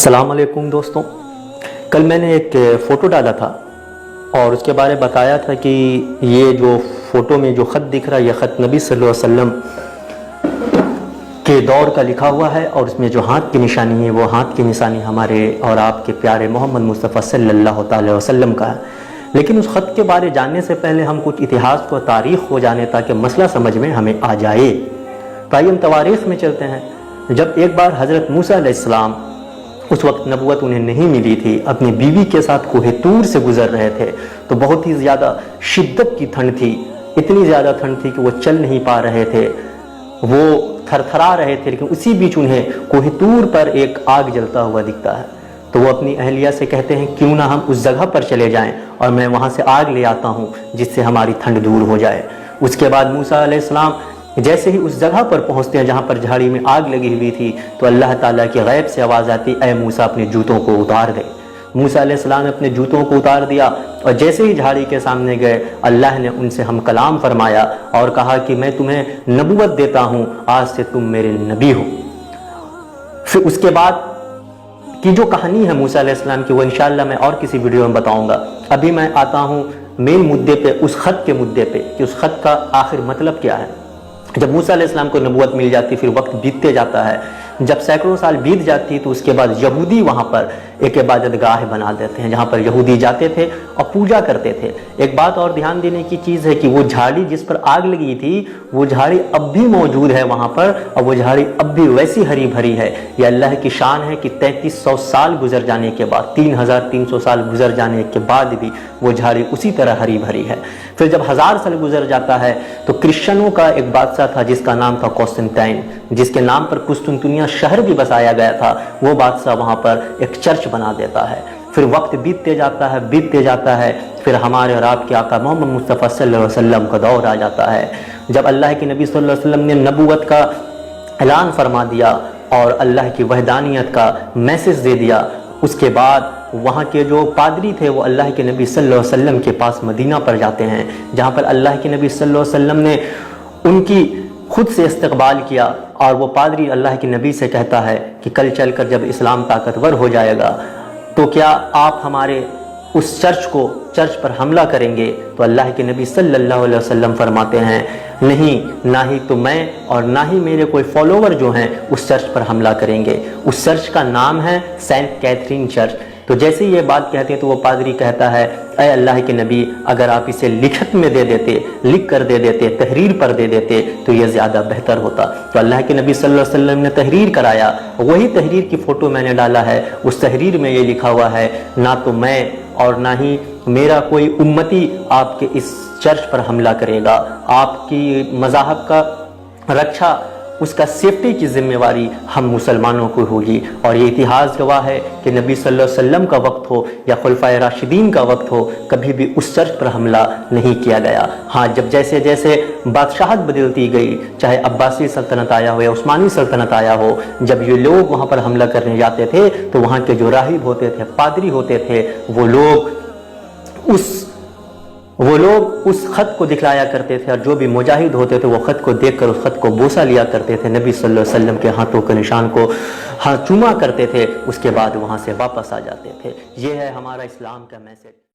السلام علیکم دوستوں، کل میں نے ایک فوٹو ڈالا تھا اور اس کے بارے میں بتایا تھا کہ یہ جو فوٹو میں جو خط دکھ رہا ہے یہ خط نبی صلی اللہ علیہ وسلم کے دور کا لکھا ہوا ہے، اور اس میں جو ہاتھ کی نشانی ہے وہ ہاتھ کی نشانی ہمارے اور آپ کے پیارے محمد مصطفیٰ صلی اللہ تعالی وسلم کا ہے۔ لیکن اس خط کے بارے جاننے سے پہلے ہم کچھ اتہاس کو تاریخ ہو جانے تاکہ مسئلہ سمجھ میں ہمیں آ جائے۔ تو آئیے ہم تواریخ میں چلتے ہیں۔ جب ایک بار حضرت موسیٰ علیہ السلام، اس وقت نبوت انہیں نہیں ملی تھی، اپنی بیوی کے ساتھ کوہ طور سے گزر رہے تھے، تو بہت ہی زیادہ شدت کی ٹھنڈ تھی، اتنی زیادہ ٹھنڈ تھی کہ وہ چل نہیں پا رہے تھے، وہ تھر تھرا رہے تھے، لیکن اسی بیچ انہیں کوہ طور پر ایک آگ جلتا ہوا دکھتا ہے۔ تو وہ اپنی اہلیہ سے کہتے ہیں کیوں نہ ہم اس جگہ پر چلے جائیں اور میں وہاں سے آگ لے آتا ہوں جس سے ہماری ٹھنڈ دور ہو جائے۔ اس کے بعد موسیٰ علیہ السلام جیسے ہی اس جگہ پر پہنچتے ہیں جہاں پر جھاڑی میں آگ لگی ہوئی تھی، تو اللہ تعالیٰ کی غیب سے آواز آتی، اے موسیٰ اپنے جوتوں کو اتار دے۔ موسیٰ علیہ السلام نے اپنے جوتوں کو اتار دیا اور جیسے ہی جھاڑی کے سامنے گئے، اللہ نے ان سے ہم کلام فرمایا اور کہا کہ میں تمہیں نبوت دیتا ہوں، آج سے تم میرے نبی ہو۔ پھر اس کے بعد کی جو کہانی ہے موسیٰ علیہ السلام کی، وہ انشاءاللہ میں اور کسی ویڈیو میں بتاؤں گا۔ ابھی میں آتا ہوں مین مدعے پہ، اس خط کے مدعے پہ کہ اس خط کا آخر مطلب کیا ہے۔ جب موسیٰ علیہ السلام کو نبوت مل جاتی، پھر وقت بیتتے جاتا ہے، جب سینکڑوں سال بیت جاتی تو اس کے بعد یہودی وہاں پر ایک عبادت گاہ بنا دیتے ہیں جہاں پر یہودی جاتے تھے اور پوجا کرتے تھے۔ ایک بات اور دھیان دینے کی چیز ہے کہ وہ جھاڑی جس پر آگ لگی تھی وہ جھاڑی اب بھی موجود ہے وہاں پر، اور وہ جھاڑی اب بھی ویسی ہری بھری ہے۔ یہ اللہ کی شان ہے کہ 3300 سال گزر جانے کے بعد، 3300 سال گزر جانے کے بعد بھی وہ جھاڑی اسی طرح ہری بھری ہے۔ پھر جب 1000 سال گزر جاتا ہے تو کرسچنوں کا ایک بادشاہ تھا جس کا نام تھا قسطنطین، جس کے نام پر قسطنطنیہ شہر بھی بسایا گیا تھا، وہ بادشاہ وہاں پر ایک چرچ بنا دیتا ہے۔ پھر وقت بیتتے جاتا ہے، پھر ہمارے اور آپ کے آقا محمد مصطفیٰ صلی اللہ علیہ وسلم کا دور آ جاتا ہے، جب اللہ کے نبی صلی اللہ علیہ وسلم نے نبوت کا اعلان فرما دیا اور اللہ کی وحدانیت کا میسج دے دیا۔ اس کے بعد وہاں کے جو پادری تھے وہ اللہ کے نبی صلی اللہ علیہ وسلم کے پاس مدینہ پر جاتے ہیں، جہاں پر اللہ کے نبی صلی اللہ علیہ وسلم نے ان کی خود سے استقبال کیا، اور وہ پادری اللہ کے نبی سے کہتا ہے کہ کل چل کر جب اسلام طاقتور ہو جائے گا تو کیا آپ ہمارے اس چرچ پر حملہ کریں گے؟ تو اللہ کے نبی صلی اللہ علیہ وسلم فرماتے ہیں نہیں، نہ ہی تو میں اور نہ ہی میرے کوئی فالوور جو ہیں اس چرچ پر حملہ کریں گے۔ اس چرچ کا نام ہے سینٹ کیتھرین چرچ۔ تو جیسے ہی یہ بات کہتے ہیں تو وہ پادری کہتا ہے اے اللہ کے نبی، اگر آپ اسے لکھت میں دے دیتے، لکھ کر دے دیتے، تحریر پر دے دیتے تو یہ زیادہ بہتر ہوتا۔ تو اللہ کے نبی صلی اللہ علیہ وسلم نے تحریر کرایا، وہی تحریر کی فوٹو میں نے ڈالا ہے۔ اس تحریر میں یہ لکھا ہوا ہے نہ تو میں اور نہ ہی میرا کوئی امتی آپ کے اس چرچ پر حملہ کرے گا، آپ کی مذہب کا رکشا، اس کا سیفٹی کی ذمہ داری ہم مسلمانوں کو ہوگی۔ اور یہ اتہاس گواہ ہے کہ نبی صلی اللہ علیہ وسلم کا وقت ہو یا خلفائے راشدین کا وقت ہو، کبھی بھی اس چرچ پر حملہ نہیں کیا گیا۔ ہاں، جب جیسے جیسے بادشاہت بدلتی گئی، چاہے عباسی سلطنت آیا ہو یا عثمانی سلطنت آیا ہو، جب یہ لوگ وہاں پر حملہ کرنے جاتے تھے تو وہاں کے جو راہب ہوتے تھے، پادری ہوتے تھے، وہ لوگ اس خط کو دکھلایا کرتے تھے، اور جو بھی مجاہد ہوتے تھے وہ خط کو دیکھ کر اس خط کو بوسہ لیا کرتے تھے، نبی صلی اللہ علیہ وسلم کے ہاتھوں کے نشان کو چوما کرتے تھے، اس کے بعد وہاں سے واپس آ جاتے تھے۔ یہ ہے ہمارا اسلام کا میسج۔